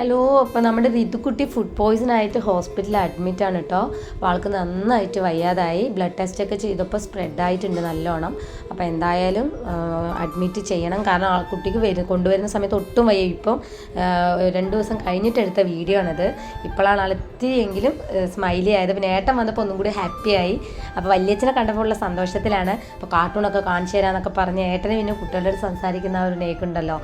Hello, അപ്പോൾ നമ്മുടെ റിതുക്കുട്ടി food poison ആയിട്ട് ഹോസ്പിറ്റലിൽ അഡ്മിറ്റാണ് കേട്ടോ. അപ്പോൾ ആൾക്ക് നന്നായിട്ട് വയ്യാതായി. ബ്ലഡ് ടെസ്റ്റൊക്കെ ചെയ്തപ്പോൾ സ്പ്രെഡായിട്ടുണ്ട് നല്ലോണം. അപ്പോൾ എന്തായാലും അഡ്മിറ്റ് ചെയ്യണം. കാരണം കുട്ടിക്ക് കൊണ്ടുവരുന്ന സമയത്ത് ഒട്ടും വയ്യ. ഇപ്പം 2 ദിവസം കഴിഞ്ഞിട്ട് എടുത്ത വീഡിയോ ആണത്. ഇപ്പോഴാണ് ആൾ ഇത്തിരിയെങ്കിലും സ്മൈലി ആയത്. പിന്നെ ഏട്ടൻ വന്നപ്പോൾ ഒന്നും കൂടി ഹാപ്പിയായി. അപ്പോൾ വല്യച്ഛനെ കണ്ടപ്പോൾ ഉള്ള സന്തോഷത്തിലാണ്. അപ്പോൾ കാർട്ടൂണൊക്കെ കാണിച്ചു തരാമെന്നൊക്കെ പറഞ്ഞ് ഏട്ടനെ പിന്നെ കുട്ടികളുടെ അടുത്ത് സംസാരിക്കുന്ന ഒരു നേക്കുണ്ടല്ലോ,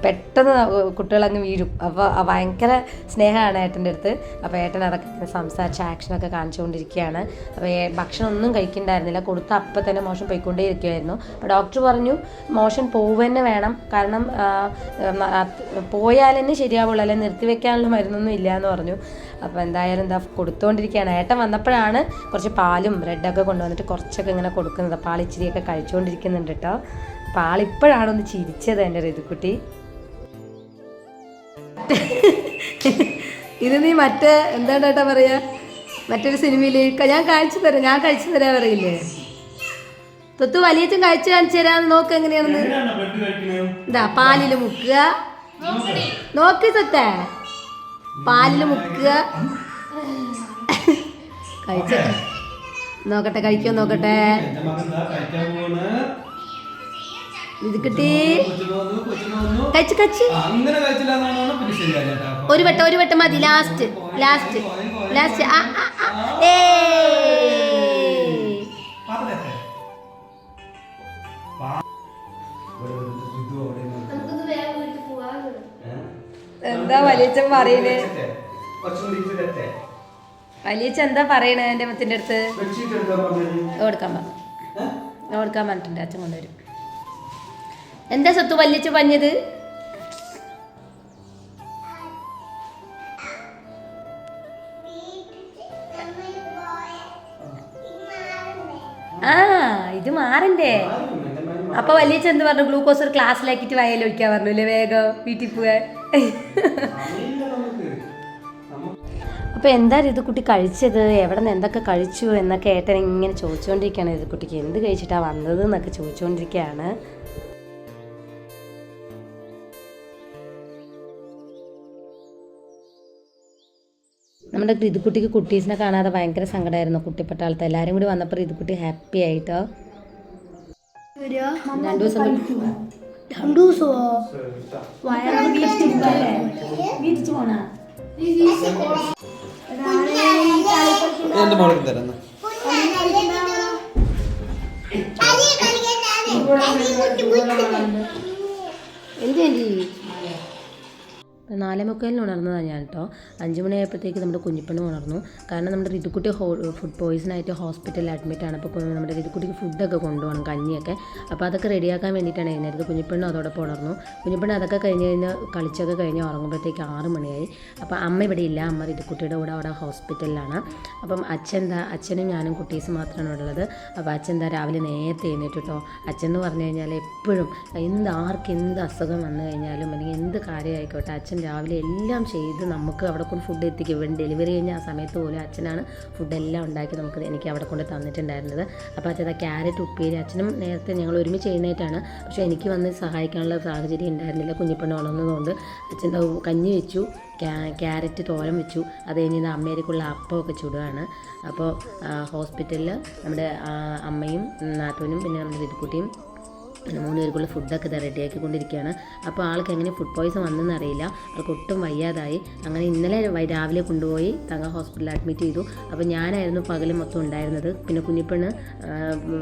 പെട്ടെന്ന് കുട്ടികളങ്ങ് വീഴും. അപ്പോൾ ഭയങ്കര സ്നേഹമാണ് ഏട്ടൻ്റെ അടുത്ത്. അപ്പോൾ ഏട്ടൻ അതൊക്കെ സംസാരിച്ച് ആക്ഷനൊക്കെ കാണിച്ചുകൊണ്ടിരിക്കുകയാണ്. അപ്പോൾ ഭക്ഷണം ഒന്നും കഴിക്കണ്ടായിരുന്നില്ല. കൊടുത്ത അപ്പം തന്നെ മോഷൻ പോയിക്കൊണ്ടേ ഇരിക്കുമായിരുന്നു. അപ്പോൾ ഡോക്ടർ പറഞ്ഞു മോഷൻ പോവുക തന്നെ വേണം, കാരണം പോയാൽ തന്നെ ശരിയാവുള്ളൂ, അല്ലെങ്കിൽ നിർത്തിവെക്കാനുള്ള മരുന്നൊന്നും ഇല്ല എന്ന് പറഞ്ഞു. അപ്പോൾ എന്തായാലും കൊടുത്തുകൊണ്ടിരിക്കുകയാണ്. ഏട്ടൻ വന്നപ്പോഴാണ് കുറച്ച് പാലും ബ്രെഡൊക്കെ കൊണ്ടുവന്നിട്ട് കുറച്ചൊക്കെ ഇങ്ങനെ കൊടുക്കുന്നത്. അപ്പോൾ ഇച്ചിരിയൊക്കെ കഴിച്ചുകൊണ്ടിരിക്കുന്നുണ്ട് കേട്ടോ. അപ്പോൾ ആളിപ്പോഴാണൊന്ന് ചിരിച്ചത് എൻ്റെ റിതുക്കുട്ടി. ഇത് നീ മറ്റേ എന്താണ് ഏട്ടാ പറയാ, മറ്റൊരു സിനിമയിൽ ഞാൻ കഴിച്ചു തരാൻ പറയില്ലേ, തൊത്തു വലിയച്ഛൻ കാണിച്ചു തരാന്ന് നോക്ക് എങ്ങനെയാണെന്ന്. ഇതാ പാലിൽ മുക്കുക, നോക്ക് തൊത്തേ, പാലിൽ മുക്കുക. കഴിച്ച നോക്കട്ടെ, കഴിക്കോ നോക്കട്ടെ. ഇത് കിട്ടി, കഴിച്ച് ഒരു വട്ടം മതി. ലാസ്റ്റ് എന്താ വലിയച്ഛൻ പറയണേ, വലിയച്ഛൻ എന്താ പറയണേ എൻ്റെ മത്തിൻ്റെ അടുത്ത്? കൊടുക്കാൻ പറഞ്ഞിട്ടുണ്ട്, അച്ഛൻ കൊണ്ടുവരും. എന്താ സ്വത്ത് വലിയച്ഛൻ പറഞ്ഞത്? ഇത് മാറണ്ടേ? അപ്പൊ വലിയച്ഛൻ എന്ത് പറഞ്ഞു? ഗ്ലൂക്കോസ് ഒരു ക്ലാസ്സിലാക്കിയിട്ട് വയലിൽ ഒഴിക്കാൻ പറഞ്ഞു അല്ലേ, വേഗം വീട്ടിൽ പോവാൻ. അപ്പോൾ എന്താ റിതുക്കുട്ടി കഴിച്ചത്, എവിടെ നിന്ന് എന്തൊക്കെ കഴിച്ചു എന്നൊക്കെ ഏട്ടൻ ഇങ്ങനെ ചോദിച്ചുകൊണ്ടിരിക്കുകയാണ്. റിതുക്കുട്ടിക്ക് എന്ത് കഴിച്ചിട്ടാണ് വന്നത് എന്നൊക്കെ ചോദിച്ചുകൊണ്ടിരിക്കുകയാണ്. നമ്മുടെ റിതുക്കുട്ടിക്ക് കുട്ടീസിനെ കാണാതെ ഭയങ്കര സങ്കടമായിരുന്നു. കുട്ടിപ്പട്ടാളത്ത് എല്ലാവരും കൂടി വന്നപ്പോൾ റിതുക്കുട്ടി ഹാപ്പി ആയിട്ടോ. 2 ദിവസം എന്ത് 4:45 ഉണർന്നതാണ് ഞാൻ കേട്ടോ. 5 മണിയായപ്പോഴത്തേക്ക് നമ്മുടെ കുഞ്ഞിപ്പെണ്ണ് ഉണർന്നു. കാരണം നമ്മുടെ റിതുക്കുട്ടി ഫുഡ് പോയ്സൺ ആയിട്ട് ഹോസ്പിറ്റലിൽ അഡ്മിറ്റാണ്. അപ്പോൾ നമ്മുടെ റിതുക്കുട്ടിക്ക് ഫുഡൊക്കെ കൊണ്ടുപോകണം, കഞ്ഞിയൊക്കെ. അപ്പോൾ അതൊക്കെ റെഡിയാക്കാൻ വേണ്ടിയിട്ടാണ് എഴുന്നേരത്. കുഞ്ഞിപ്പെണ്ണ് അതോടൊപ്പം ഉണർന്നു. കുഞ്ഞിപ്പെണ്ണ് അതൊക്കെ കഴിഞ്ഞ് കളിച്ചൊക്കെ കഴിഞ്ഞ് ഉറങ്ങുമ്പോഴത്തേക്ക് 6 മണിയായി. അപ്പോൾ അമ്മ ഇവിടെ ഇല്ല, അമ്മ റിതുക്കുട്ടിയുടെ കൂടെ അവിടെ ഹോസ്പിറ്റലിലാണ്. അപ്പം അച്ഛനും ഞാനും കുട്ടീസ് മാത്രമാണ് ഉള്ളത്. അപ്പോൾ അച്ഛൻ രാവിലെ നേരത്തെ എഴുന്നേറ്റ് കേട്ടോ. അച്ഛൻ എന്ന് പറഞ്ഞു കഴിഞ്ഞാൽ എപ്പോഴും ആർക്ക് എന്ത് അസുഖം വന്നു കഴിഞ്ഞാലും അല്ലെങ്കിൽ എന്ത് കാര്യമായിക്കോട്ടെ, അച്ഛൻ രാവിലെ എല്ലാം ചെയ്ത് നമുക്ക് അവിടെ കൊണ്ട് ഫുഡ് എത്തിക്കും. ഇവിടെ ഡെലിവറി കഴിഞ്ഞ ആ സമയത്ത് പോലും അച്ഛനാണ് ഫുഡെല്ലാം ഉണ്ടാക്കി എനിക്ക് അവിടെ കൊണ്ട് തന്നിട്ടുണ്ടായിരുന്നത്. അപ്പോൾ അച്ഛൻ ക്യാരറ്റ് ഉപ്പേരി, അച്ഛനും നേരത്തെ ഞങ്ങൾ ഒരുമിച്ച് ചെയ്യുന്നതായിട്ടാണ്. പക്ഷേ എനിക്ക് വന്ന് സഹായിക്കാനുള്ള സാഹചര്യം ഉണ്ടായിരുന്നില്ല. കുഞ്ഞിപ്പെണ്ണ് വളർന്നതുകൊണ്ട് അച്ഛൻ കഞ്ഞി വെച്ചു, ക്യാരറ്റ് തോരൻ വെച്ചു. അത് കഴിഞ്ഞ് അമ്മേരിക്കുള്ള അപ്പമൊക്കെ ചുടുകയാണ്. അപ്പോൾ ഹോസ്പിറ്റലിൽ നമ്മുടെ അമ്മയും നാത്തൂനും പിന്നെ നമ്മുടെ റിതുക്കുട്ടിയും പിന്നെ 3 പേർക്കുള്ള ഫുഡൊക്കെ റെഡിയാക്കിക്കൊണ്ടിരിക്കുകയാണ്. അപ്പോൾ ആൾക്ക് എങ്ങനെ ഫുഡ് പോയ്സൺ വന്നെന്ന് അറിയില്ല. ആൾക്ക് ഒട്ടും വയ്യാതായി. അങ്ങനെ ഇന്നലെ രാവിലെ കൊണ്ടുപോയി തങ്ക ഹോസ്പിറ്റലിൽ അഡ്മിറ്റ് ചെയ്തു. അപ്പോൾ ഞാനായിരുന്നു പകൽ മൊത്തം ഉണ്ടായിരുന്നത്. പിന്നെ കുഞ്ഞിപ്പെണ്ണ്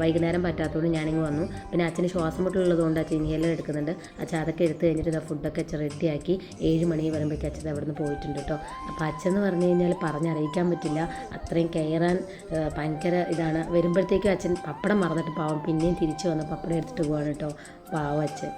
വൈകുന്നേരം പറ്റാത്തതുകൊണ്ട് ഞാനിങ്ങ് വന്നു. പിന്നെ അച്ഛന് ശ്വാസം മുട്ടുള്ളതുകൊണ്ട് അച്ഛൻ ഇൻഹേലർ എടുക്കുന്നുണ്ട്. അച്ഛൻ അതൊക്കെ എടുത്ത് കഴിഞ്ഞിട്ട് ഫുഡൊക്കെ അച്ഛൻ റെഡിയാക്കി 7 മണി വരുമ്പോഴേക്കും അച്ഛൻ അവിടെ നിന്ന് പോയിട്ടുണ്ട് കേട്ടോ. അപ്പോൾ അച്ഛൻ എന്ന് പറഞ്ഞു കഴിഞ്ഞാൽ പറഞ്ഞറിയിക്കാൻ പറ്റില്ല, അത്രയും കെയറാൻ ഭയങ്കര ഇതാണ്. വരുമ്പോഴത്തേക്കും അച്ഛൻ പപ്പടം മറന്നിട്ട് പാവം പിന്നെയും തിരിച്ചു വന്ന് പപ്പടം എടുത്തിട്ട് പോവാണ് കേട്ടോ. പാവം അച്ഛൻ.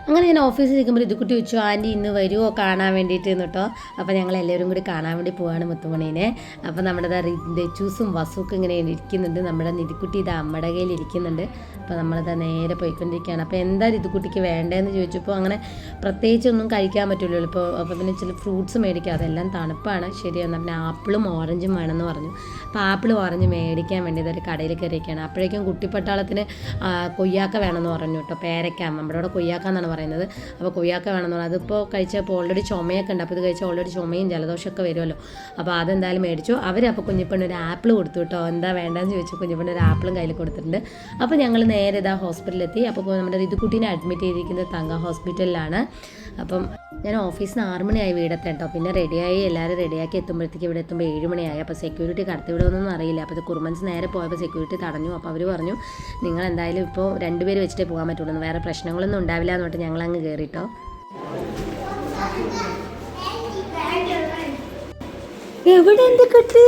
അങ്ങനെ ഞാൻ ഓഫീസിൽ നിൽക്കുമ്പോൾ റിതുക്കുട്ടി ചോദിച്ചു, ആൻറ്റി ഇന്ന് വരുമോ കാണാൻ വേണ്ടിയിട്ട് കേട്ടോ. അപ്പോൾ ഞങ്ങൾ എല്ലാവരും കൂടി കാണാൻ വേണ്ടി പോവാണ് മുത്തുമണീനെ. അപ്പോൾ നമ്മുടെ ദച്ചൂസും വസുക്കും ഇങ്ങനെ ഇരിക്കുന്നുണ്ട്. നമ്മുടെ നിധിക്കുട്ടി ഇത് അമ്മയുടെ കയ്യിൽ ഇരിക്കുന്നുണ്ട്. അപ്പോൾ നമ്മളത് നേരെ പോയിക്കൊണ്ടിരിക്കുകയാണ്. അപ്പോൾ എന്താ റിതുക്കുട്ടിക്ക് വേണ്ടതെന്ന് ചോദിച്ചപ്പോൾ അങ്ങനെ പ്രത്യേകിച്ചൊന്നും കഴിക്കാൻ പറ്റില്ലല്ലോ. അപ്പോൾ പിന്നെ ചില ഫ്രൂട്ട്സ് മേടിക്കുക, അതെല്ലാം തണുപ്പാണ് ശരിയാണ്. പിന്നെ ആപ്പിളും ഓറഞ്ചും വേണമെന്ന് പറഞ്ഞു. അപ്പോൾ ആപ്പിളും ഓറഞ്ച് മേടിക്കാൻ വേണ്ടി ഒരു കടയിൽ കയറിയൊക്കെയാണ്. അപ്പോഴേക്കും കുട്ടിപ്പട്ടാളത്തിന് കൊയ്യാക്ക വേണമെന്ന് പറഞ്ഞു കേട്ടോ. പേരയ്ക്ക, നമ്മുടെ ഇവിടെ കൊയ്യാക്ക എന്നാണ് പറയുന്നത്. അപ്പോൾ കൊയ്യാക്ക വേണമെന്ന് പറഞ്ഞാൽ അതിപ്പോൾ കഴിച്ചപ്പോൾ ഓൾറെഡി ചുമയൊക്കെ ഉണ്ട്. അപ്പോൾ ഇത് കഴിച്ചാൽ ഓൾറെഡി ചുമയും ജലദോഷമൊക്കെ വരുമല്ലോ. അപ്പോൾ അതെന്തായാലും മേടിച്ചു. അപ്പോൾ കുഞ്ഞിപ്പെണ്ണ് ഒരു ആപ്പിൾ കൊടുത്തു കേട്ടോ. എന്താ വേണ്ടതെന്ന് ചോദിച്ചു. കുഞ്ഞിപ്പെണ്ണ് ഒരു ആപ്പിളും കയ്യിൽ കൊടുത്തിട്ടുണ്ട്. അപ്പോൾ ഞങ്ങൾ നേരെ ഇതാ ഹോസ്പിറ്റലിലെത്തി. അപ്പോൾ നമ്മുടെ ഋതുക്കുട്ടീനെ അഡ്മിറ്റ് ചെയ്തിരിക്കുന്നത് തങ്ക ഹോസ്പിറ്റലിലാണ്. അപ്പം ഞാൻ ഓഫീസിൽ നിന്ന് 6 മണിയായി വീടെത്താൻ കേട്ടോ. പിന്നെ റെഡിയായി എല്ലാവരും റെഡിയാക്കി എത്തുമ്പോഴത്തേക്ക് ഇവിടെ എത്തുമ്പോൾ 7 മണിയായി. അപ്പോൾ സെക്യൂരിറ്റി കടത്തിവിടുമെന്നൊന്നും അറിയില്ല. അപ്പോൾ ഇത് കുറുമൻസ് നേരെ പോയപ്പോൾ സെക്യൂരിറ്റി തടഞ്ഞു. അപ്പോൾ അവർ പറഞ്ഞു നിങ്ങൾ എന്തായാലും ഇപ്പോൾ 2 പേര് വെച്ചിട്ടേ പോകാൻ പറ്റുള്ളൂ, വേറെ പ്രശ്നങ്ങളൊന്നും ഉണ്ടാവില്ല എന്ന് പറഞ്ഞിട്ട് ഞങ്ങൾ അങ്ങ് കയറിട്ടോ. എവിടെ എന്ത് കുട്ടി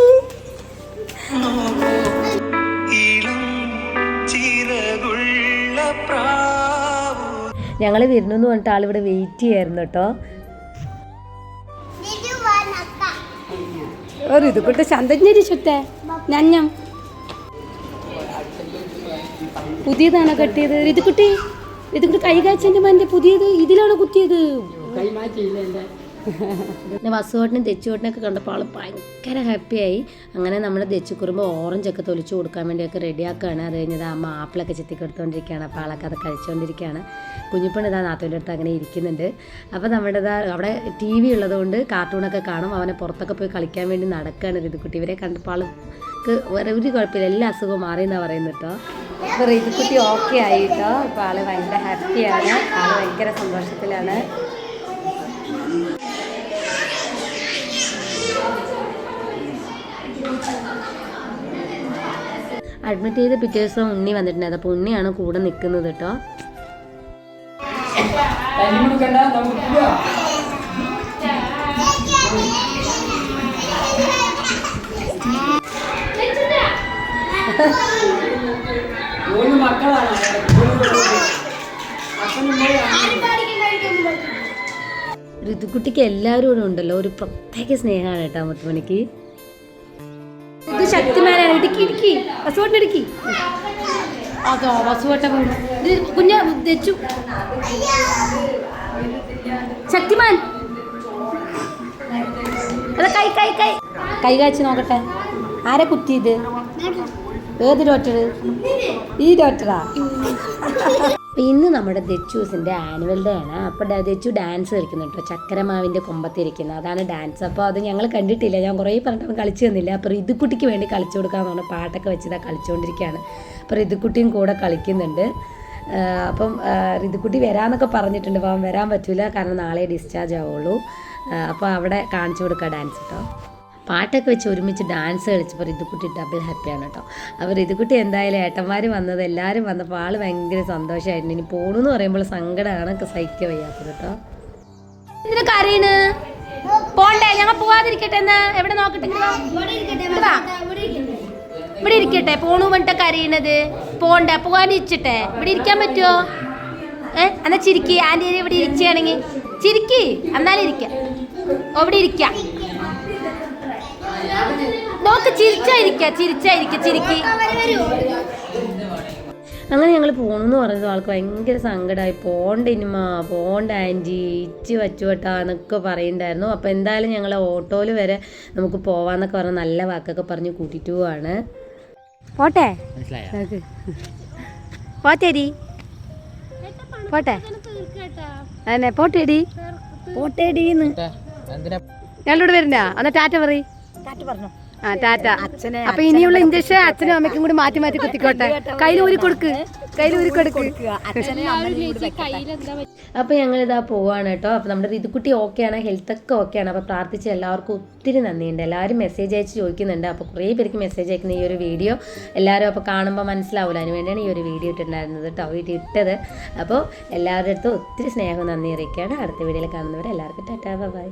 ഞങ്ങൾ വരുന്നു പറഞ്ഞിട്ട് ആളിവിടെ വെയിറ്റ് ചെയ്യായിരുന്നു കേട്ടോ. ഇത് കുട്ടി ശന്തജ്ഞരി ചുറ്റേ ഞഞ്ഞം പുതിയതാണോ കെട്ടിയത്? ഋതുക്കുട്ടി കൈ കാച്ചൻ്റെ മൻ്റെ പുതിയത് ഇതിലാണോ കുത്തിയത്? പിന്നെ വസുവോട്ടിനും തെച്ചുവോട്ടിനൊക്കെ കണ്ടപ്പോൾ ആൾ ഭയങ്കര ഹാപ്പിയായി. അങ്ങനെ നമ്മൾ തെച്ചുക്കുറുമ്പോൾ ഓറഞ്ചൊക്കെ തൊലിച്ച് കൊടുക്കാൻ വേണ്ടിയൊക്കെ റെഡിയാക്കുകയാണ്. അത് കഴിഞ്ഞത് അമ്മ ആപ്പിളൊക്കെ ചെത്തിക്കൊടുത്തുകൊണ്ടിരിക്കുകയാണ്. അപ്പോൾ ആളൊക്കെ അത് കഴിച്ചുകൊണ്ടിരിക്കുകയാണ്. കുഞ്ഞിപ്പെണ്ണ് ഇതാ നാത്തൂൻ്റെ അടുത്ത് അങ്ങനെ ഇരിക്കുന്നുണ്ട്. അപ്പോൾ നമ്മുടെ അവിടെ TV ഉള്ളതുകൊണ്ട് കാർട്ടൂണൊക്കെ കാണും. അവനെ പുറത്തൊക്കെ പോയി കളിക്കാൻ വേണ്ടി നടക്കുകയാണ് ഋതുക്കുട്ടി. ഇവരെ കണ്ടപ്പോൾ ആൾക്ക് വേറെ ഒരു കുഴപ്പമില്ല, എല്ലാ അസുഖവും മാറിയെന്നാണ് പറയുന്നത് കേട്ടോ. അപ്പോൾ ഋതുക്കുട്ടി ഓക്കെ ആയി കേട്ടോ. അപ്പോൾ ആൾ ഭയങ്കര ഹാപ്പിയാണ്, ആൾ ഭയങ്കര സന്തോഷത്തിലാണ്. അഡ്മിറ്റ് ചെയ്ത് പിറ്റേ ദിവസം ഉണ്ണി വന്നിട്ടുണ്ടായിരുന്നു. അപ്പോൾ ഉണ്ണിയാണ് കൂടെ നിൽക്കുന്നത് കേട്ടോ. ഋതുക്കുട്ടിക്ക് എല്ലാവരും കൂടെ ഉണ്ടല്ലോ, ഒരു പ്രത്യേക സ്നേഹമാണ് കേട്ടോ മുത്തുമണിക്ക്. ഇത് ശക്തിമാനാണ്. ഇടുക്കി വസുവട്ടൻ ഇടുക്കി അതോ വസുവട്ട കുഞ്ഞ തെച്ചു ശക്തിമാൻ. അല്ല കൈ കാച്ചി നോക്കട്ടെ. ആരെ കുത്തിയത്? ഏത് ഡോക്ടർ? ഈ ഡോക്ടറാ. ഇന്ന് നമ്മുടെ ദച്ചൂസിൻ്റെ ആനുവൽ ഡേ ആണ്. അപ്പോൾ ദച്ചു ഡാൻസ് കളിക്കുന്നുണ്ട് കേട്ടോ. ചക്കരമാവിൻ്റെ കൊമ്പത്തിരിക്കുന്നത് അതാണ് ഡാൻസ്. അപ്പോൾ അത് ഞങ്ങൾ കണ്ടിട്ടില്ല, ഞാൻ കുറേ പറഞ്ഞിട്ട് കളിച്ചു തന്നില്ല. അപ്പോൾ ഋതുക്കുട്ടിക്ക് വേണ്ടി കളിച്ചു കൊടുക്കാമെന്ന് പറഞ്ഞാൽ പാട്ടൊക്കെ വെച്ചിതാ കളിച്ചുകൊണ്ടിരിക്കുകയാണ്. അപ്പോൾ ഋതുക്കുട്ടിയും കൂടെ കളിക്കുന്നുണ്ട്. അപ്പം ഋതുക്കുട്ടി വരാമെന്നൊക്കെ പറഞ്ഞിട്ടുണ്ട്. അപ്പം വരാൻ പറ്റില്ല, കാരണം നാളെ ഡിസ്ചാർജ് ആവുള്ളൂ. അപ്പോൾ അവിടെ കാണിച്ചു കൊടുക്കുക ഡാൻസ് കേട്ടോ. പാട്ടൊക്കെ വെച്ച് ഒരുമിച്ച് ഡാൻസ് കളിച്ചപ്പോൾ ഋതുക്കുട്ടി ഡബിൾ ഹാപ്പിയാണ് കേട്ടോ. അപ്പോൾ ഋതുക്കുട്ടി എന്തായാലും ഏട്ടന്മാർ വന്നത് എല്ലാവരും വന്നപ്പോൾ ആൾ ഭയങ്കര സന്തോഷമായിരുന്നു. ഇനി പോണെന്ന് പറയുമ്പോൾ സങ്കടമാണ്, സഹിക്കാൻ വയ്യാത്തത് കേട്ടോ. ഇതിനൊക്കെ അറിയണ് പോണ്ടേ? ഞങ്ങൾ പോവാതിരിക്കട്ടെ എന്നാ? എവിടെ നോക്കട്ടെ, ഇവിടെ ഇരിക്കട്ടെ. പോണു പറഞ്ഞിട്ടൊക്കെ അറിയണത് പോണ്ടേ? പോകാനിരിച്ചിട്ടെ ഇവിടെ ഇരിക്കാൻ പറ്റുമോ? എന്നാ ചിരിക്കി. ആൻറ്റി ഇവിടെ ഇരിക്കുകയാണെങ്കിൽ ചിരിക്കി, എന്നാലും ഇരിക്കാം. ഇവിടെ ഇരിക്കാം. നോക്ക്, ചിരിക്കി. അങ്ങനെ ഞങ്ങൾ പോകണമെന്ന് പറഞ്ഞത് ആൾക്ക് ഭയങ്കര സങ്കടമായി. പോണ്ട ഇനിമ, പോണ്ട ആൻറ്റി, ഇച്ചി വച്ചുവട്ടാ എന്നൊക്കെ പറയുന്നുണ്ടായിരുന്നു. അപ്പോൾ എന്തായാലും ഞങ്ങൾ ഓട്ടോയിൽ വരെ നമുക്ക് പോവാന്നൊക്കെ പറഞ്ഞ് നല്ല വാക്കൊക്കെ പറഞ്ഞ് കൂട്ടിയിട്ട് പോവാണ്. പോട്ടെ പോറ്റേടി അതെ പോട്ടേടീന്ന് ഞങ്ങളോട് വരണ്ട. എന്നാ ടാറ്റ പറ. ആ ടാറ്റ. അപ്പൊ ഇനിയുള്ള ഇഞ്ചക്ഷൻ അച്ഛനും അമ്മയ്ക്കും കൂടി മാറ്റി മാറ്റി കുത്തിക്കോട്ടെ. കയ്യിൽ ഊരി കൊടുക്ക്. അപ്പൊ ഞങ്ങളിതാ പോവാണ് കേട്ടോ. അപ്പൊ നമ്മുടെ ഋതുക്കുട്ടി ഓക്കെയാണ്, ഹെൽത്തൊക്കെ ഓക്കെയാണ്. അപ്പൊ പ്രാർത്ഥിച്ച എല്ലാവർക്കും ഒത്തിരി നന്ദിയുണ്ട്. എല്ലാവരും മെസ്സേജ് അയച്ച് ചോദിക്കുന്നുണ്ട്. അപ്പോൾ കുറേ പേർക്ക് മെസ്സേജ് അയക്കുന്ന ഈ ഒരു വീഡിയോ എല്ലാവരും അപ്പോൾ കാണുമ്പോൾ മനസ്സിലാവില്ല, അതിന് വേണ്ടിയാണ് ഈ ഒരു വീഡിയോ ഇട്ടിട്ടുണ്ടായിരുന്നത് കേട്ടോ, വീഡിയോ ഇട്ടത്. അപ്പോൾ എല്ലാവരുടെ അടുത്തും ഒത്തിരി സ്നേഹം നന്ദി അറിയിക്കുകയാണ്. അടുത്ത വീഡിയോയിൽ കാണുന്നവരെ എല്ലാവർക്കും ടാറ്റാ ബൈ.